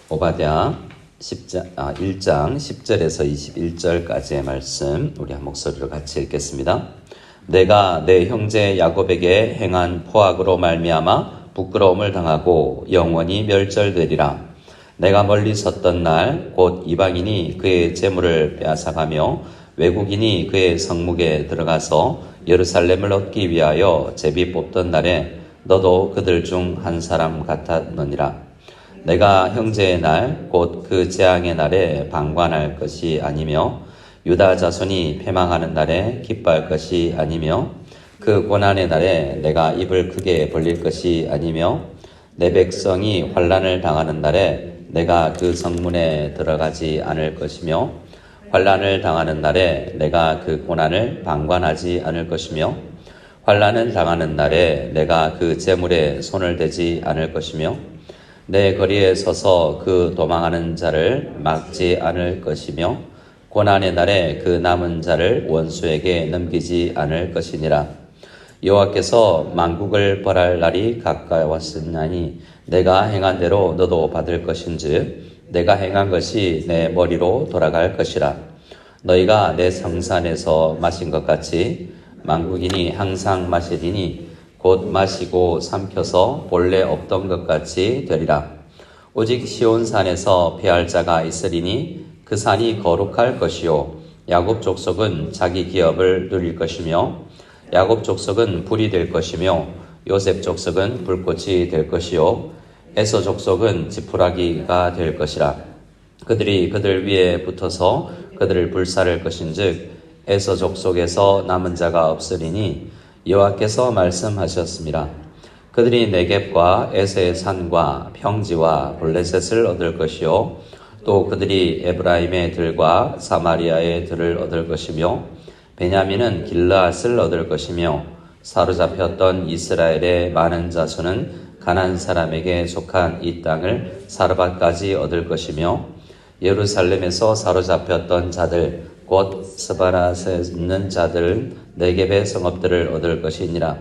오바댜 1장 10절에서 21절까지의 말씀 우리 한 목소리로 같이 읽겠습니다. 내가 내 형제 야곱에게 행한 포악으로 말미암아 부끄러움을 당하고 영원히 멸절되리라. 내가 멀리 섰던 날 곧 이방인이 그의 재물을 빼앗아가며 외국인이 그의 성묵에 들어가서 예루살렘을 얻기 위하여 제비 뽑던 날에 너도 그들 중 한 사람 같았느니라. 내가 형제의 날 곧 그 재앙의 날에 방관할 것이 아니며 유다 자손이 패망하는 날에 기뻐할 것이 아니며 그 고난의 날에 내가 입을 크게 벌릴 것이 아니며 내 백성이 환난을 당하는 날에 내가 그 성문에 들어가지 않을 것이며 환난을 당하는 날에 내가 그 고난을 방관하지 않을 것이며 환난을 당하는 날에 내가 그 재물에 손을 대지 않을 것이며 내 거리에 서서 그 도망하는 자를 막지 않을 것이며 고난의 날에 그 남은 자를 원수에게 넘기지 않을 것이니라. 여호와께서 만국을 벌할 날이 가까웠으나니 내가 행한 대로 너도 받을 것인즉 내가 행한 것이 내 머리로 돌아갈 것이라. 너희가 내 성산에서 마신 것 같이 만국인이 항상 마시리니 곧 마시고 삼켜서 본래 없던 것 같이 되리라. 오직 시온산에서 패할 자가 있으리니 그 산이 거룩할 것이요 야곱 족속은 자기 기업을 누릴 것이며 야곱 족속은 불이 될 것이며 요셉 족속은 불꽃이 될 것이요 에서 족속은 지푸라기가 될 것이라. 그들이 그들 위에 붙어서 그들을 불사를 것인즉 에서 족속에서 남은 자가 없으리니 여호와께서 말씀하셨습니다. 그들이 네겝과 에세의 산과 평지와 블레셋을 얻을 것이요 또 그들이 에브라임의 들과 사마리아의 들을 얻을 것이며 베냐민은 길르앗을 얻을 것이며 사로잡혔던 이스라엘의 많은 자손은 가나안 사람에게 속한 이 땅을 사르밧까지 얻을 것이며 예루살렘에서 사로잡혔던 자들 곧 스바랏에 있는 자들은 네겝의 성읍들을 얻을 것이니라.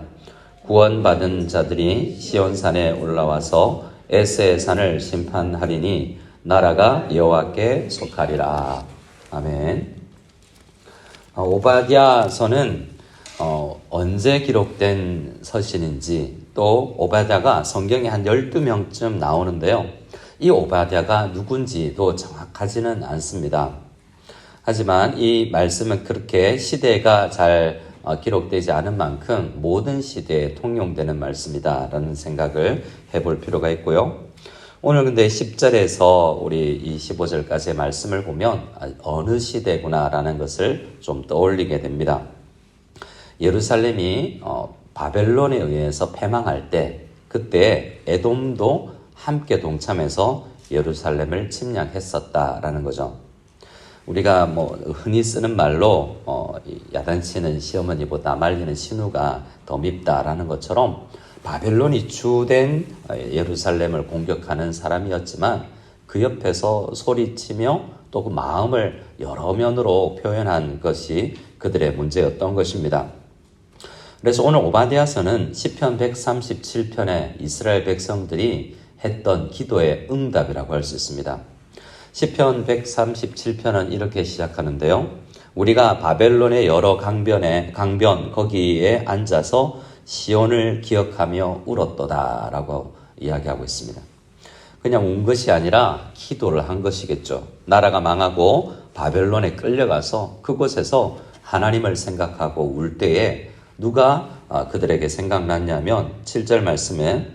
구원받은 자들이 시온산에 올라와서 에세의 산을 심판하리니 나라가 여호와께 속하리라. 아멘. 오바댜서는 언제 기록된 서신인지 또 오바댜가 성경에 한 12명쯤 나오는데요. 이 오바댜가 누군지도 정확하지는 않습니다. 하지만 이 말씀은 그렇게 시대가 잘 기록되지 않은 만큼 모든 시대에 통용되는 말씀이다라는 생각을 해볼 필요가 있고요. 오늘 근데 10절에서 우리 이 15절까지의 말씀을 보면 어느 시대구나라는 것을 좀 떠올리게 됩니다. 예루살렘이 바벨론에 의해서 패망할 때 그때 에돔도 함께 동참해서 예루살렘을 침략했었다라는 거죠. 우리가 흔히 쓰는 말로 야단치는 시어머니보다 말리는 신우가 더 밉다라는 것처럼 바벨론이 주된 예루살렘을 공격하는 사람이었지만 그 옆에서 소리치며 또 그 마음을 여러 면으로 표현한 것이 그들의 문제였던 것입니다. 그래서 오늘 오바댜서는 시편 137편에 이스라엘 백성들이 했던 기도의 응답이라고 할 수 있습니다. 시편 137편은 이렇게 시작하는데요. 우리가 바벨론의 여러 강변 거기에 앉아서 시온을 기억하며 울었도다 라고 이야기하고 있습니다. 그냥 운 것이 아니라 기도를 한 것이겠죠. 나라가 망하고 바벨론에 끌려가서 그곳에서 하나님을 생각하고 울 때에 누가 그들에게 생각났냐면 7절 말씀에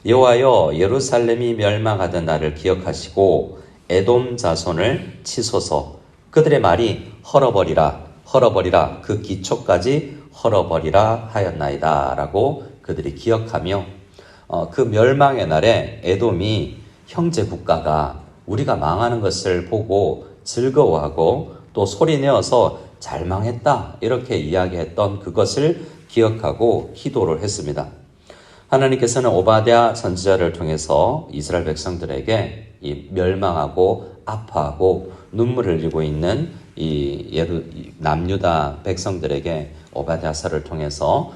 여호와여 예루살렘이 멸망하던 날을 기억하시고 에돔 자손을 치소서. 그들의 말이 헐어버리라 그 기초까지 헐어버리라 하였나이다 라고 그들이 기억하며 그 멸망의 날에 에돔이 형제 국가가 우리가 망하는 것을 보고 즐거워하고 또 소리내어서 잘 망했다 이렇게 이야기했던 그것을 기억하고 기도를 했습니다. 하나님께서는 오바댜 선지자를 통해서 이스라엘 백성들에게 이 멸망하고 아파하고 눈물을 흘리고 있는 이 남유다 백성들에게 오바댜서를 통해서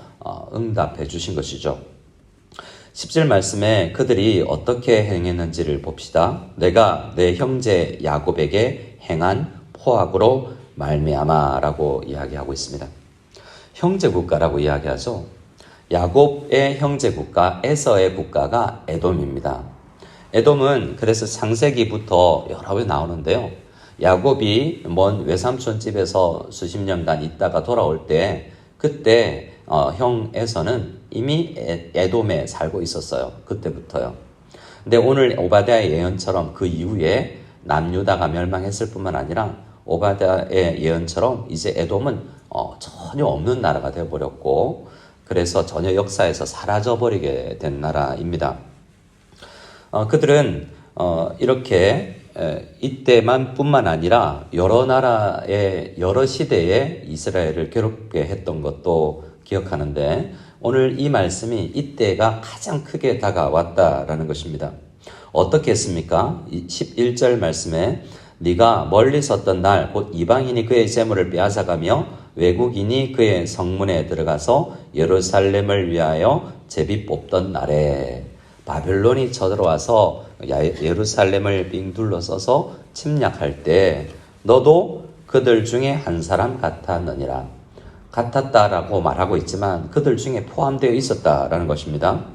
응답해 주신 것이죠. 10절 말씀에 그들이 어떻게 행했는지를 봅시다. 내가 내 형제 야곱에게 행한 포악으로 말미암아라고 이야기하고 있습니다. 형제 국가라고 이야기하죠. 야곱의 형제 국가 에서의 국가가 에돔입니다. 에돔은 그래서 창세기부터 여러 번 나오는데요. 야곱이 먼 외삼촌 집에서 수십 년간 있다가 돌아올 때 그때 형 에서는 이미 에돔에 살고 있었어요. 그때부터요. 근데 오늘 오바댜의 예언처럼 그 이후에 남유다가 멸망했을 뿐만 아니라 오바댜의 예언처럼 이제 에돔은 전혀 없는 나라가 되어버렸고 그래서 전혀 역사에서 사라져버리게 된 나라입니다. 그들은 이렇게 이때만 뿐만 아니라 여러 나라의 여러 시대에 이스라엘을 괴롭게 했던 것도 기억하는데 오늘 이 말씀이 이때가 가장 크게 다가왔다라는 것입니다. 어떻게 했습니까? 11절 말씀에 네가 멀리 섰던 날 곧 이방인이 그의 재물을 빼앗아가며 외국인이 그의 성문에 들어가서 예루살렘을 위하여 제비 뽑던 날에 바벨론이 쳐들어와서 예루살렘을 빙 둘러서서 침략할 때 너도 그들 중에 한 사람 같았느니라. 같았다라고 말하고 있지만 그들 중에 포함되어 있었다라는 것입니다.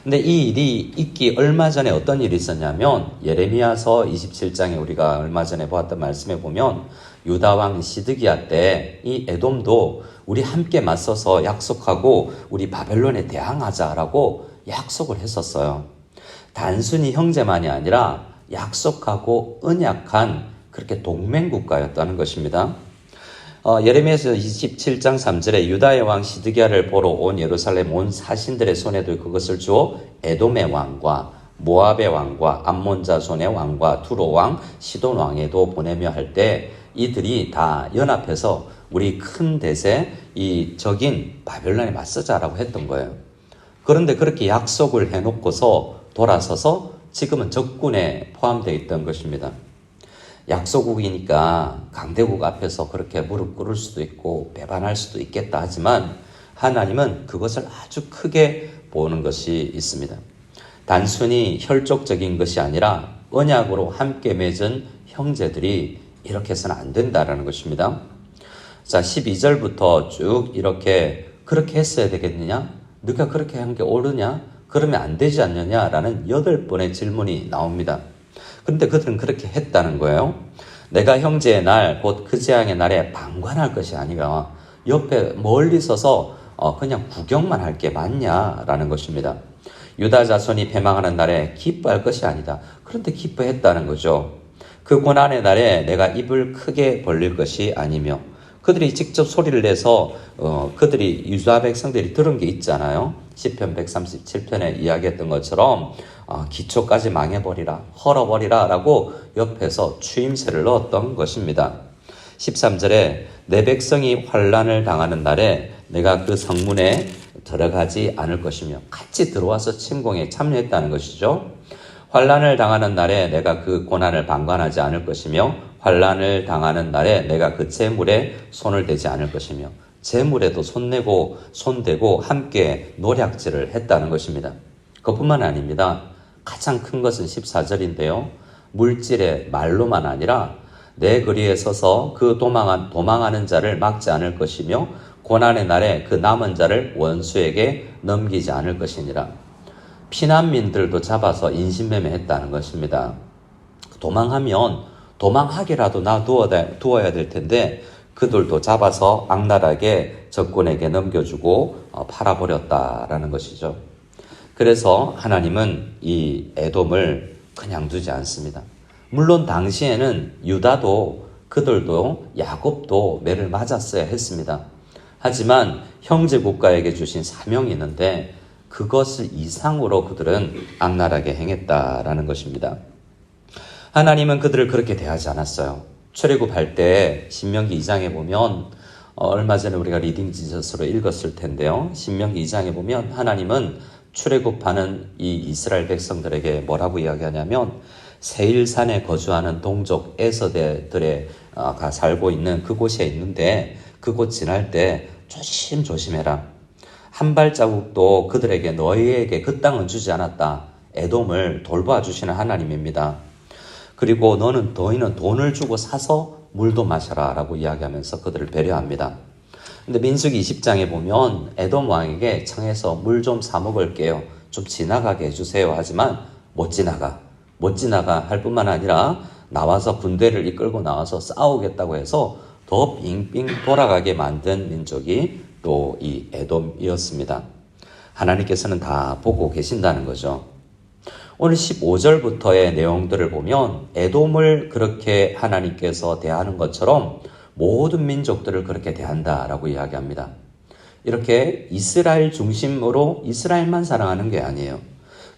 근데 이 일이 있기 얼마 전에 어떤 일이 있었냐면 예레미야서 27장에 우리가 얼마 전에 보았던 말씀에 보면 유다왕 시드기야 때 이 에돔도 우리 함께 맞서서 약속하고 우리 바벨론에 대항하자라고 약속을 했었어요. 단순히 형제만이 아니라 약속하고 언약한 그렇게 동맹국가였다는 것입니다. 예레미야서 27장 3절에 유다의 왕 시드기야를 보러 온 예루살렘 온 사신들의 손에도 그것을 주어 에돔의 왕과 모압의 왕과 암몬 자손의 왕과 두로 왕 시돈 왕에도 보내며 할 때 이들이 다 연합해서 우리 큰 대세 이 적인 바벨론에 맞서자라고 했던 거예요. 그런데 그렇게 약속을 해놓고서 돌아서서 지금은 적군에 포함되어 있던 것입니다. 약소국이니까 강대국 앞에서 그렇게 무릎 꿇을 수도 있고 배반할 수도 있겠다 하지만 하나님은 그것을 아주 크게 보는 것이 있습니다. 단순히 혈족적인 것이 아니라 언약으로 함께 맺은 형제들이 이렇게 해서는 안 된다라는 것입니다. 자, 12절부터 쭉 이렇게 그렇게 했어야 되겠느냐? 네가 그렇게 한 게 옳으냐? 그러면 안 되지 않느냐라는 8번의 질문이 나옵니다. 그런데 그들은 그렇게 했다는 거예요. 내가 형제의 날, 곧 그 재앙의 날에 방관할 것이 아니라 옆에 멀리 서서 그냥 구경만 할 게 맞냐라는 것입니다. 유다 자손이 패망하는 날에 기뻐할 것이 아니다. 그런데 기뻐했다는 거죠. 그 고난의 날에 내가 입을 크게 벌릴 것이 아니며 그들이 직접 소리를 내서 그들이 유다 백성들이 들은 게 있잖아요. 시편 137편에 이야기했던 것처럼 기초까지 망해버리라, 헐어버리라 라고 옆에서 추임새를 넣었던 것입니다. 13절에 내 백성이 환난을 당하는 날에 내가 그 성문에 들어가지 않을 것이며 같이 들어와서 침공에 참여했다는 것이죠. 환난을 당하는 날에 내가 그 고난을 방관하지 않을 것이며 환난을 당하는 날에 내가 그 재물에 손을 대지 않을 것이며 재물에도 손대고 함께 노략질을 했다는 것입니다. 그것뿐만 아닙니다. 가장 큰 것은 14절인데요. 물질의 말로만 아니라 내 거리에 서서 그 도망하는 자를 막지 않을 것이며 고난의 날에 그 남은 자를 원수에게 넘기지 않을 것이니라. 피난민들도 잡아서 인신매매했다는 것입니다. 도망하면 도망하게라도 놔두어야 될 텐데 그들도 잡아서 악랄하게 적군에게 넘겨주고 팔아버렸다라는 것이죠. 그래서 하나님은 이 에돔을 그냥 두지 않습니다. 물론 당시에는 유다도 그들도 야곱도 매를 맞았어야 했습니다. 하지만 형제 국가에게 주신 사명이 있는데 그것을 이상으로 그들은 악랄하게 행했다라는 것입니다. 하나님은 그들을 그렇게 대하지 않았어요. 출애굽할 때 신명기 2장에 보면 얼마 전에 우리가 리딩 지저스로 읽었을 텐데요. 신명기 2장에 보면 하나님은 출애굽하는 이 이스라엘 백성들에게 뭐라고 이야기하냐면 세일산에 거주하는 동족 에서들가 살고 있는 그곳에 있는데 그곳 지날 때 조심해라. 한 발자국도 그들에게 너희에게 그 땅은 주지 않았다. 에돔을 돌봐주시는 하나님입니다. 그리고 너희는 돈을 주고 사서 물도 마셔라 라고 이야기하면서 그들을 배려합니다. 근데 민수기 20장에 보면 에돔 왕에게 청해서 물 좀 사 먹을게요. 좀 지나가게 해주세요. 하지만 못 지나가 할 뿐만 아니라 나와서 군대를 이끌고 나와서 싸우겠다고 해서 더 빙빙 돌아가게 만든 민족이 또 이 에돔이었습니다. 하나님께서는 다 보고 계신다는 거죠. 오늘 15절부터의 내용들을 보면 에돔을 그렇게 하나님께서 대하는 것처럼 모든 민족들을 그렇게 대한다라고 이야기합니다. 이렇게 이스라엘 중심으로 이스라엘만 사랑하는 게 아니에요.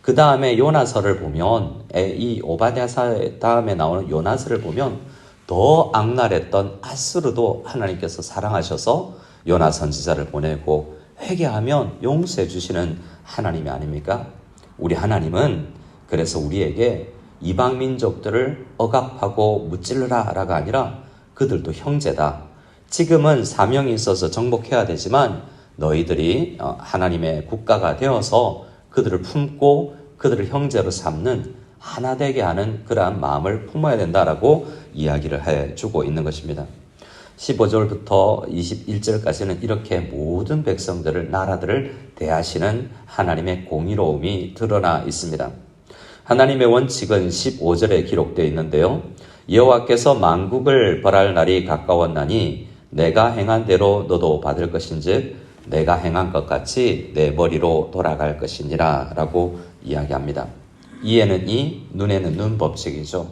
그 다음에 요나서를 보면 이 오바댜서 다음에 나오는 요나서를 보면 더 악랄했던 아수르도 하나님께서 사랑하셔서 요나 선지자를 보내고 회개하면 용서해 주시는 하나님이 아닙니까? 우리 하나님은 그래서 우리에게 이방 민족들을 억압하고 무찔러라가 아니라 그들도 형제다. 지금은 사명이 있어서 정복해야 되지만 너희들이 하나님의 국가가 되어서 그들을 품고 그들을 형제로 삼는 하나 되게 하는 그러한 마음을 품어야 된다라고 이야기를 해주고 있는 것입니다. 15절부터 21절까지는 이렇게 모든 백성들을 나라들을 대하시는 하나님의 공의로움이 드러나 있습니다. 하나님의 원칙은 15절에 기록되어 있는데요. 여호와께서 만국을 벌할 날이 가까웠나니 내가 행한 대로 너도 받을 것인즉 내가 행한 것 같이 내 머리로 돌아갈 것이니라 라고 이야기합니다. 이에는 이, 눈에는 눈 법칙이죠.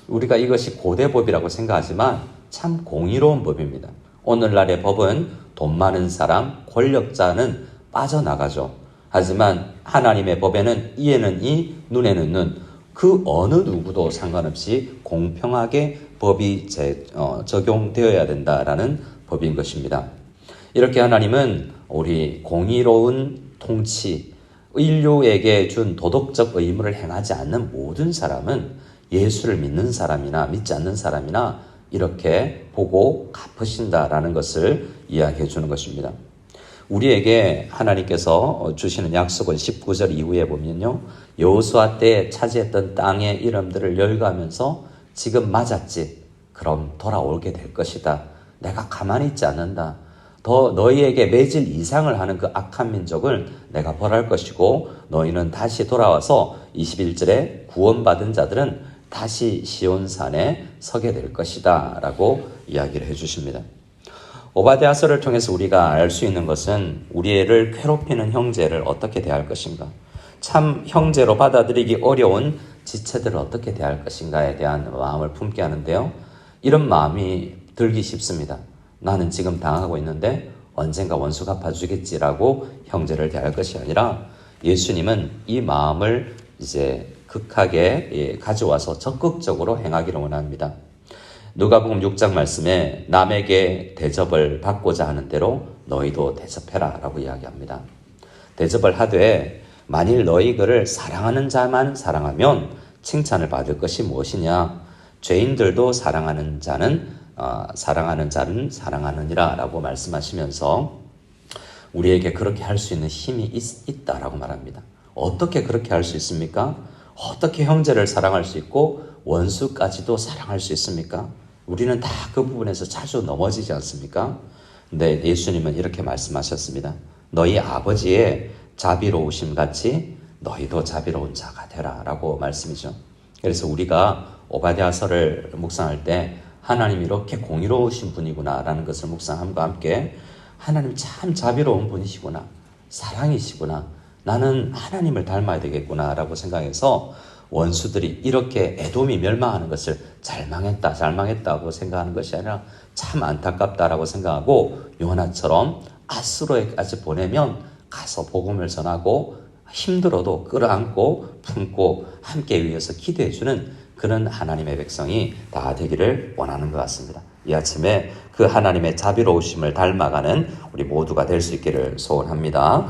우리가 이것이 고대법이라고 생각하지만 참 공의로운 법입니다. 오늘날의 법은 돈 많은 사람, 권력자는 빠져나가죠. 하지만 하나님의 법에는 이에는 이, 눈에는 눈, 그 어느 누구도 상관없이 공평하게 법이 적용되어야 된다라는 법인 것입니다. 이렇게 하나님은 우리 공의로운 통치, 인류에게 준 도덕적 의무를 행하지 않는 모든 사람은 예수를 믿는 사람이나 믿지 않는 사람이나 이렇게 보고 갚으신다라는 것을 이야기해 주는 것입니다. 우리에게 하나님께서 주시는 약속은 19절 이후에 보면요. 여호수아 때 차지했던 땅의 이름들을 열거하면서 지금 맞았지? 그럼 돌아오게 될 것이다. 내가 가만히 있지 않는다. 더 너희에게 매질 이상을 하는 그 악한 민족을 내가 벌할 것이고 너희는 다시 돌아와서 21절에 구원받은 자들은 다시 시온산에 서게 될 것이다 라고 이야기를 해주십니다. 오바댜서를 통해서 우리가 알 수 있는 것은 우리를 괴롭히는 형제를 어떻게 대할 것인가, 참 형제로 받아들이기 어려운 지체들을 어떻게 대할 것인가에 대한 마음을 품게 하는데요. 이런 마음이 들기 쉽습니다. 나는 지금 당하고 있는데 언젠가 원수 갚아주겠지라고 형제를 대할 것이 아니라 예수님은 이 마음을 이제 극하게 가져와서 적극적으로 행하기를 원합니다. 누가복음 6장 말씀에 남에게 대접을 받고자 하는 대로 너희도 대접해라 라고 이야기합니다. 대접을 하되 만일 너희 그를 사랑하는 자만 사랑하면 칭찬을 받을 것이 무엇이냐, 죄인들도 사랑하는 자는 사랑하느니라 라고 말씀하시면서 우리에게 그렇게 할 수 있는 힘이 있다라고 말합니다. 어떻게 그렇게 할 수 있습니까? 어떻게 형제를 사랑할 수 있고 원수까지도 사랑할 수 있습니까? 우리는 다 그 부분에서 자주 넘어지지 않습니까? 근데 예수님은 이렇게 말씀하셨습니다. 너희 아버지의 자비로우심 같이 너희도 자비로운 자가 되라 라고 말씀이죠. 그래서 우리가 오바댜서를 묵상할 때 하나님이 이렇게 공의로우신 분이구나 라는 것을 묵상함과 함께 하나님 참 자비로운 분이시구나, 사랑이시구나, 나는 하나님을 닮아야 되겠구나 라고 생각해서 원수들이 이렇게 에돔이 멸망하는 것을 잘 망했다고 생각하는 것이 아니라 참 안타깝다라고 생각하고 요나처럼 아수르에까지 보내면 가서 복음을 전하고 힘들어도 끌어안고 품고 함께 위해서 기도해주는 그런 하나님의 백성이 다 되기를 원하는 것 같습니다. 이 아침에 그 하나님의 자비로우심을 닮아가는 우리 모두가 될 수 있기를 소원합니다.